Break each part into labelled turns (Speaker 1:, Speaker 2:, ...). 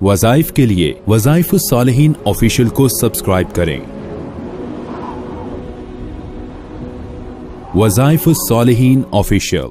Speaker 1: वज़ाइफ के लिए वज़ाइफ सालिहीन ऑफिशियल को सब्सक्राइब करें। वज़ाइफ सालिहीन ऑफिशियल।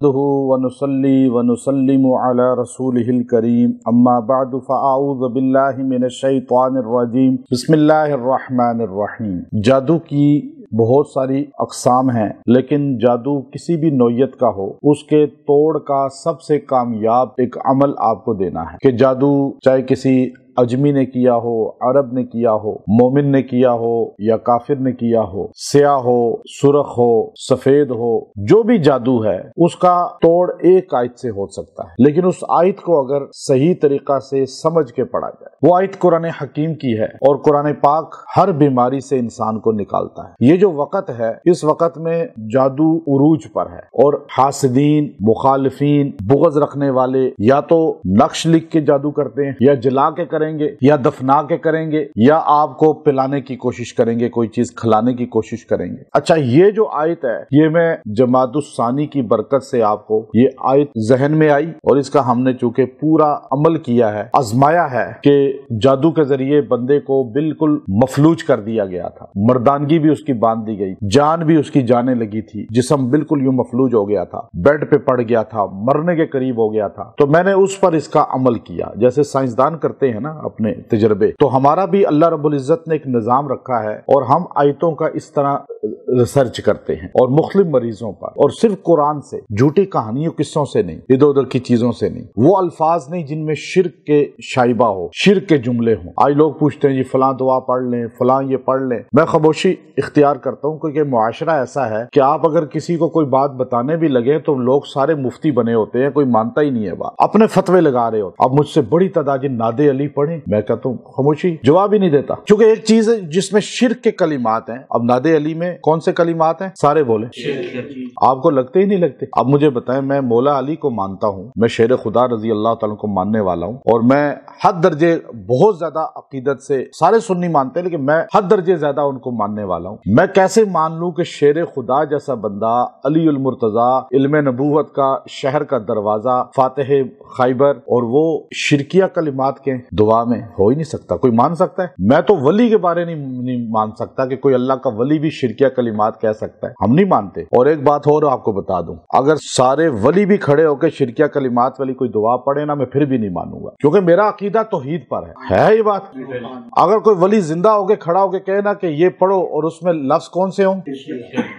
Speaker 2: वनुसल्ली वनुसल्लिमु अला रसूलिहिल करीम अम्मा बअद फ़अऊज़ु बिल्लाहि मिनश शैतानिर रजीम बिस्मिल्लाहिर रहमानिर रहीम। जादू की बहुत सारी अक़साम हैं, लेकिन जादू किसी भी नौयत का हो उसके तोड़ का सबसे कामयाब एक अमल आपको देना है कि जादू चाहे किसी अजमी ने किया हो, अरब ने किया हो, मोमिन ने किया हो या काफिर ने किया हो, स्याह हो, सुरख हो, सफेद हो, जो भी जादू है उसका तोड़ एक आयत से हो सकता है। लेकिन उस आयत को अगर सही तरीका से समझ के पढ़ा जाए, वो आयत कुरान हकीम की है और कुरान पाक हर बीमारी से इंसान को निकालता है। ये जो वक़्त है, इस वक़्त में जादू उरूज पर है और हासिदीन, मुखालिफीन, बुग़्ज़ रखने वाले या तो नक्श लिख के जादू करते हैं या जला के करेंगे या दफना के करेंगे या आपको पिलाने की कोशिश करेंगे, कोई चीज खिलाने की कोशिश करेंगे। अच्छा, ये जो आयत है ये मैं जमादुस्सानी की बरकत से आपको ये आयत जहन में आई और इसका हमने चूंकि पूरा अमल किया है, आजमाया है कि जादू के जरिए बंदे को बिल्कुल मफलूज कर दिया गया था, मर्दानगी भी उसकी बांध दी गई, जान भी उसकी जाने लगी थी, जिस्म बिल्कुल यूं मफलूज हो गया था, बेड पे पड़ गया था, मरने के करीब हो गया था। तो मैंने उस पर इसका अमल किया, जैसे साइंसदान करते हैं ना अपने तजर्बे। तो हमारा भी अल्लाह रब्बुल इज्जत ने एक निजाम रखा है और हम आयतों का इस तरह रिसर्च करते हैं और मुख्तलिफ मरीजों पर, और सिर्फ कुरान से, झूठी कहानियों किस्सों से नहीं, इधर उधर की चीजों से नहीं, वो अल्फाज नहीं जिनमें शिर्क के शाइबा हो, शिर्क के जुमले हों। आज लोग पूछते हैं जी फलां दुआ पढ़ लें, फलां ये पढ़ लें। मैं खामोशी इख्तियार करता हूँ क्योंकि मुआशरा ऐसा है कि आप अगर किसी को कोई बात बताने भी लगे तो लोग सारे मुफ्ती बने होते हैं, कोई मानता ही नहीं है बात, अपने फतवे लगा रहे होते। अब मुझसे बड़ी तादाद नादे अली पढ़े, मैं कहता हूँ खामोशी, जवाब ही नहीं देता, क्योंकि एक चीज है जिसमें शिर्क के कलिमात हैं। अब नादे अली में कौन से कलिमात हैं? सारे बोले, आपको लगते ही नहीं लगते। अब मुझे बताएं, मैं मौला अली को मानता हूँ, मैं शेर खुदा रजी अल्लाह ताला को मानने वाला हूँ और मैं हद दर्जे बहुत ज्यादा अकीदत से, सारे सुन्नी मानते हैं लेकिन मैं हद दर्जे ज्यादा उनको मानने वाला हूँ। मैं कैसे मान लूं कि शेर खुदा जैसा बंदा, अली उल मुर्तजा, इल्म नबूवत का शहर का दरवाजा, फातिह खैबर, और वो शिरकिया कलिमात के दुआ में हो ही नहीं सकता। कोई मान सकता है? मैं तो वली के बारे नहीं मान सकता कि कोई अल्लाह का वली भी शिरकिया कलिमात कह सकता है, हम नहीं मानते। और एक बात और आपको बता दूं, अगर सारे वली भी खड़े होकर शिरकिया कलिमात वाली कोई दुआ पढ़े ना, मैं फिर भी नहीं मानूंगा, क्योंकि मेरा अकीदा तौहीद पर है ये बात। अगर कोई वली जिंदा होके खड़ा होके कहे ना कि ये पढ़ो और उसमें लफ्ज कौन से हों,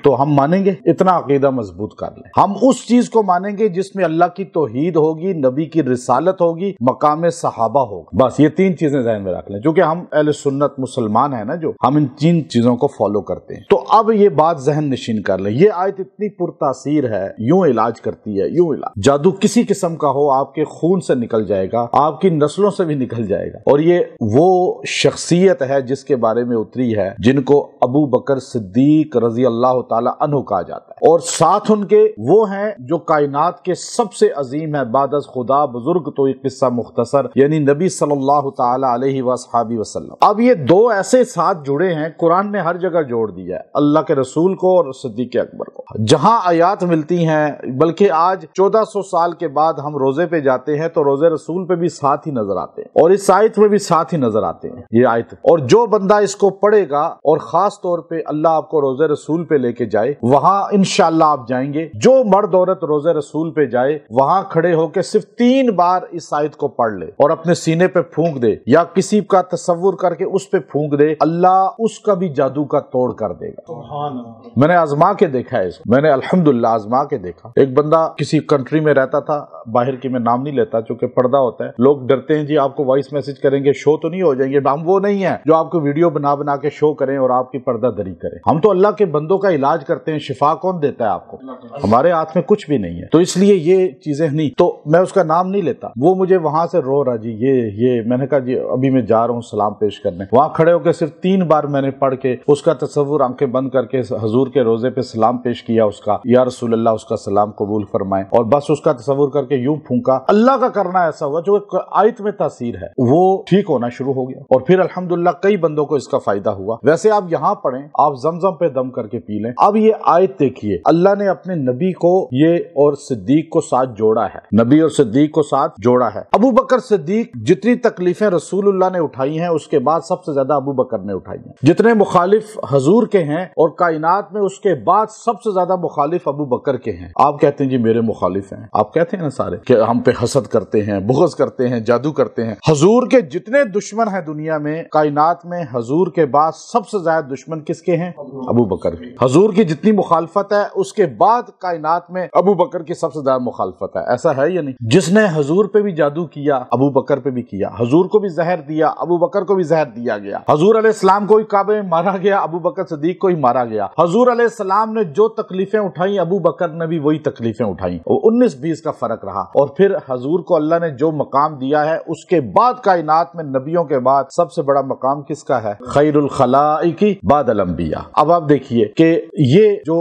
Speaker 2: तो हम मानेंगे। इतना अकीदा मजबूत कर लें, हम उस चीज को मानेंगे जिसमें अल्लाह की तौहीद होगी, नबी की रिसालत होगी, मकाम सहाबा होगा। बस ये तीन चीजें ज़हन में रख लें, क्योंकि हम अहले सुन्नत मुसलमान है ना, जो हम इन तीन चीजों को फॉलो करते हैं। तो अब ये बात जहन नशीन कर लें, ये आयत इतनी पुरतासीर है, यूं इलाज करती है, यूं इलाज। जादू किसी किस्म का हो आपके खून से निकल जाएगा, आपकी नस्लों से भी निकल जाएगा। और ये वो शख्सियत है जिसके बारे में उतरी है, जिनको अबू बकर सिद्दीक रजी अल्लाह ताला अन्हु कहा जाता है, और साथ उनके वो हैं जो कायनात के सबसे अजीम है बादस खुदा, बुजुर्ग तो एक किस्सा मुख्तसर, यानी नबी सल्लल्लाहु ताला अलैहि वसहबी वसल्लम। अब ये दो ऐसे साथ जुड़े हैं, कुरान ने हर जगह जोड़ दिया है, अल्लाह के रसूल को और सिद्दीक अकबर को। जहां आयात मिलती हैं, बल्कि आज 1400 साल के बाद हम रोजे पे जाते हैं तो रोजे रसूल पे भी साथ ही नजर आते हैं, और इस आयत में भी साथ ही नजर आते हैं ये आयत। और जो बंदा इसको पढ़ेगा, और खास तौर पे अल्लाह आपको रोजे रसूल पे लेके जाए, वहां इंशाअल्लाह आप जाएंगे। जो मर्द औरत रोजे रसूल पे जाए, वहां खड़े होकर सिर्फ 3 बार इस आयत को पढ़ ले और अपने सीने पे फूंक दे या किसी का तसव्वुर करके उस पे फूंक दे, अल्लाह उसका भी जादू का तोड़ कर देगा। मैंने आजमा के देखा है इसको, मैंने अल्हम्दुलिल्लाह आजमा के देखा। एक बंदा किसी कंट्री में रहता था, बाहर की मैं नाम नहीं लेता चूंकि पर्दा होता है, लोग डरते हैं जी आपको वॉइस मैसेज करेंगे, शो तो नहीं हो जाएंगे। हम वो नहीं है जो आपको वीडियो बना बना के शो करें और आपकी पर्दा दरी करें। हम तो अल्लाह के बंदों का इलाज करते हैं, शिफा कौन देता है आपको? हमारे हाथ में कुछ भी नहीं है। तो इसलिए ये चीजें नहीं, तो मैं उसका नाम नहीं लेता। वो मुझे वहां से रो रहा जी, ये मैंने कहा जी अभी मैं जा रहा हूँ सलाम पेश करने। वहां खड़े होकर सिर्फ 3 बार मैंने पढ़ के उसका तसव्वुर आंखें बंद करके हजूर के रोजे पे सलाम पेश किया उसका, या रसूल अल्लाह उसका सलाम कबूल फरमाए, और बस उसका तसव्वुर करके यूं फूंका। अल्लाह का करना ऐसा हुआ जो आयत में तासीर है वो ठीक होना शुरू हो गया, और फिर अल्हम्दुलिल्लाह कई बंदों को इसका फायदा हुआ। वैसे आप यहाँ पढ़ें, आप जमजम पे दम करके पी लें। अब ये आयत देखिए, अल्लाह ने अपने नबी को ये और सिद्दीक को साथ जोड़ा है, नबी और सिद्दीक को साथ जोड़ा है। अबू बकर सिद्दीक जितनी तकलीफें रसूलुल्लाह ने उठाई हैं उसके बाद सबसे ज्यादा अबू बकर ने उठाई हैं। जितने मुखालिफ हजूर के हैं और कायनात में उसके बाद सबसे ज्यादा मुखालिफ अबू बकर के हैं। आप कहते हैं जी मेरे मुखालिफ हैं, आप कहते हैं ना सारे कि हम पे हसद करते हैं, बुग़्ज़ करते हैं, जादू करते हैं। हजूर के जितने दुश्मन हैं दुनिया में, कायनात में हजूर के बाद सबसे ज्यादा दुश्मन किसके हैं? अबू बकर के। हजूर की जितनी मुखालफत है उसके बाद कायनात में अबू बकर की सबसे ज्यादा मुखालफत है। ऐसा है या नहीं? जिसने हजूर पे भी जादू किया अबू बकर पे भी किया, हजूर को भी जहर दिया अबू बकर को भी जहर दिया गया, हजूर अलैहिस्सलाम को ही काबे में मारा गया, अबू बकर सिद्दीक को ही मारा गया। हजूर अलैहिस्सलाम ने जो तकलीफें उठाई अबू बकर ने भी वही तकलीफें उठाई, 19-20 का फर्क रहा। और फिर हजूर को अल्लाह ने जो मकाम दिया है उसके बाद कायनात में नबियों के बाद सबसे बड़ा मकाम किसका है? खैरुल खलाइकी बादल अंबिया। अब आप देखिए कि ये जो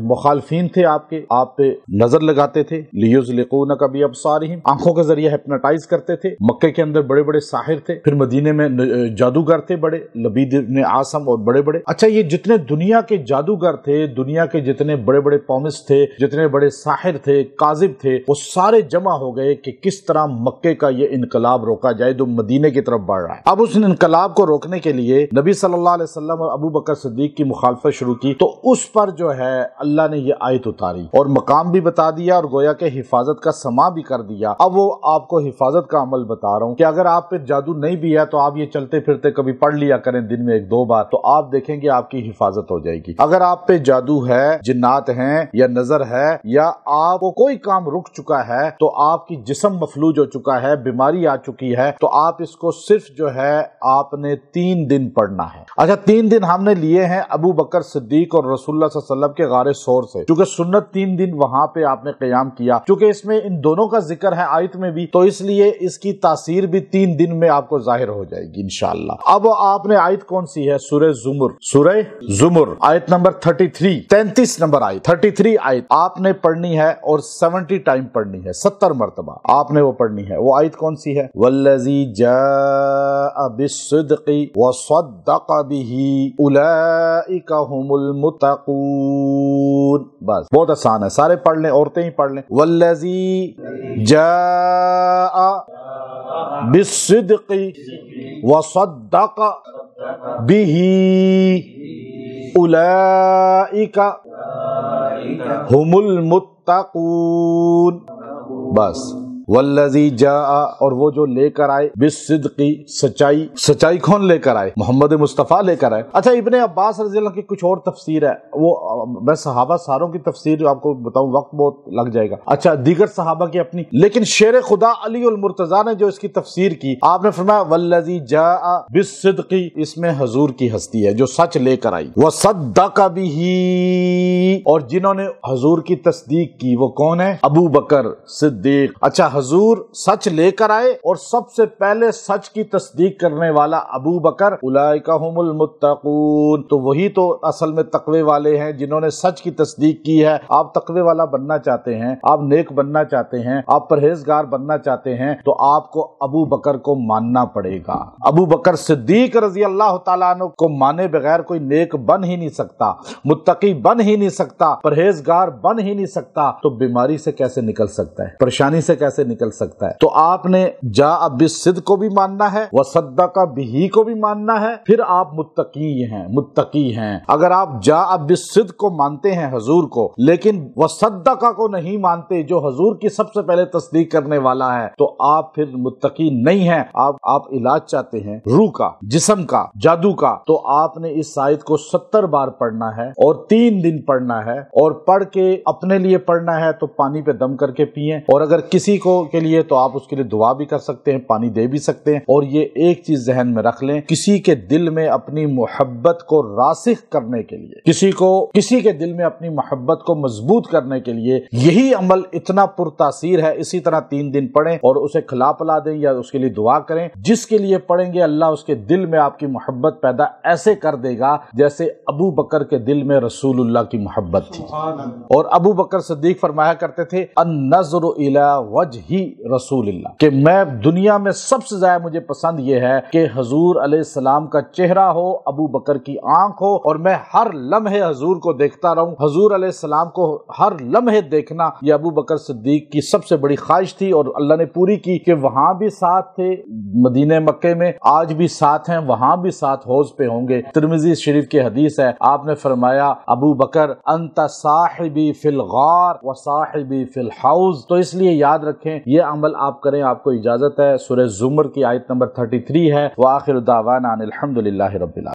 Speaker 2: मुखालफीन थे आपके, आप पे नजर लगाते थे, लियुज़लिक़ूनका बिअब्सारिहिम, आंखों के जरिए हिप्नोटाइज करते थे। मक्के के अंदर बड़े बड़े साहिर थे, फिर मदीने में जादूगर थे बड़े, लबीद इब्न आसम और बड़े बड़े। अच्छा, ये जितने दुनिया के जादूगर थे, दुनिया के जितने बड़े बड़े पॉमिस्ट थे, जितने बड़े साहिर थे, काजिब थे, वो सारे जमा हो गए कि किस तरह मक्के का ये इनकलाब रोका जाए जो मदीने की तरफ बढ़ रहा है। अब उस इनकलाब को रोकने के लिए नबी सल्लल्लाहु अलैहि वसल्लम और अबू बकर सिद्दीक की मुखालफत शुरू की, तो उस पर जो है अल्लाह ने ये आयत उतारी और मकाम भी बता दिया और गोया के हिफाजत का समा भी कर दिया। अब वो आपको हिफाजत का अमल बता रहा हूँ कि अगर आप पे जादू नहीं भी है तो आप ये चलते फिरते कभी पढ़ लिया करें दिन में 1-2 बार, तो आप देखेंगे आपकी हिफाजत हो जाएगी। अगर आप पे जादू है, जिन्नात हैं या नजर है, या आपको कोई काम रुक चुका है, तो आपकी जिस्म मफलूज हो चुका है, बीमारी आ चुकी है, तो आप इसको सिर्फ जो है आपने 3 दिन पढ़ना है। अच्छा, 3 दिन हमने लिए हैं अबू बकर सिद्दीक और रसूलुल्लाह सल्लल्लाहु अलैहि वसल्लम के गारे सौर से, क्योंकि सुन्नत 3 दिन वहां पे आपने क़याम किया, क्योंकि इसमें इन दोनों का जिक्र है आयत में भी, तो इसलिए इसकी तासीर भी 3 दिन में आपको जाहिर हो जाएगी इंशाअल्लाह। अब आपने आयत कौन सी है? सूरह ज़ुमर आयत नंबर 33, 33 नंबर आयत, 33 आयत आपने पढ़नी है और 70 टाइम पढ़नी है, 70 मरतबा आपने वो पढ़नी है। वो आयत कौन सी है? वल्लज़ी जाअ बिस्सिद्क़ि व सद्दक़ बिही उलाइका हुमुल मुत्तक़ून। बस, बहुत आसान है, सारे पढ़ लें, औरतें ही पढ़ लें। वल्लज़ी जाअ बिस्सिद्क़ि व सद्दक़ बिही उलाइका हुमुल मुत्तक़ून। बस, वल्लज़ी जाआ, और वो जो लेकर आए, बिस्सिद्क़ी, सच्चाई। सच्चाई कौन लेकर आए? मोहम्मद मुस्तफ़ा लेकर आए। अच्छा, इब्ने अब्बास रज़ियल्लाहु अन्हु की कुछ और तफसीर है, वो मैं सहाबा सारों की तफसीर आपको बताऊं, वक्त बहुत लग जाएगा। अच्छा, दीगर सहाबा की अपनी, लेकिन शेर खुदा अली उल मुर्तज़ा ने जो इसकी तफसीर की, आपने फरमाया वल्लज़ी जाआ बिस्सिद्क़ी, इसमें हजूर की हस्ती है जो सच लेकर आई, व सद्दक़ बिही, और जिन्होंने हजूर की तस्दीक की वो कौन है? अबू बकर सिद्दीक। अच्छा, हजूर सच लेकर आए और सबसे पहले सच की तस्दीक करने वाला अबू बकर, उलाइका हुमुल मुत्तक़ून, तो वही तो असल में तकवे वाले हैं जिन्होंने सच की तस्दीक की है। आप तकवे वाला बनना चाहते हैं, आप नेक बनना चाहते हैं, आप परहेजगार बनना चाहते हैं, तो आपको अबू बकर को मानना पड़ेगा। अबू बकर सिद्दीक रज़ी अल्लाह तआला अन्हु को माने बगैर कोई नेक बन ही नहीं सकता, मुत्तकी बन ही नहीं सकता, परहेजगार बन ही नहीं सकता, तो बीमारी से कैसे निकल सकता है, परेशानी से कैसे निकल सकता है? तो आपने जा बिस्सिद्क़ को भी मानना है, व सद्दक़ बिही को भी मानना है, फिर आप मुत्तकी हैं। अगर आप जा बिस्सिद्क़ को मानते हैं हजूर को, लेकिन व सद्दक़ को नहीं मानते जो हजूर की सबसे पहले तस्दीक करने वाला है, तो आप फिर मुत्तकी नहीं हैं। आप इलाज चाहते हैं रूह का, जिस्म का, जादू का, तो आपने इस आयत को 70 बार पढ़ना है और 3 दिन पढ़ना है, और पढ़ के अपने लिए पढ़ना है तो पानी पे दम करके पिएं, और अगर किसी को کے لیے تو آپ اس کے لیے دعا بھی کر سکتے ہیں، پانی دے بھی سکتے ہیں۔ اور یہ ایک چیز ذہن میں رکھ لیں، کسی کے دل میں اپنی محبت کو راسخ کرنے کے لیے، کسی کے دل میں اپنی محبت کو مضبوط کرنے کے لیے یہی عمل اتنا پرتاثیر ہے۔ اسی طرح 3 دن پڑھیں اور اسے کھلا پلا دیں یا اس کے لیے دعا کریں۔ جس کے لیے پڑھیں گے اللہ اس کے دل میں آپ کی محبت پیدا ایسے کر دے گا جیسے ابو بکر کے دل میں رسول اللہ کی محبت تھی۔ اور ابو بکر صدیق فرمایا کرتے تھے النظر الی وجہ رسول اللہ، کہ میں دنیا میں سب سے زیادہ مجھے پسند یہ ہے کہ حضور علیہ السلام کا چہرہ ہو، ابو بکر کی آنکھ ہو، اور میں ہر لمحے حضور کو دیکھتا رہوں۔ حضور علیہ السلام کو ہر لمحے دیکھنا یہ ابو بکر صدیق کی سب سے بڑی خواہش تھی، اور اللہ نے پوری کی کہ وہاں بھی ساتھ تھے مدینہ مکے میں، آج بھی ساتھ ہیں، وہاں بھی ساتھ حوض پہ ہوں گے۔ ترمذی شریف کی حدیث ہے، آپ نے فرمایا ابو بکر انت صاحبی فی الغار و صاحبی فی الحوض۔ تو اس لیے یاد رکھیں یہ عمل آپ کریں، آپ کو اجازت ہے۔ سورہ زمر کی آیت نمبر 33 ہے۔ وآخر دعوانا ان الحمد للہ رب العالمین۔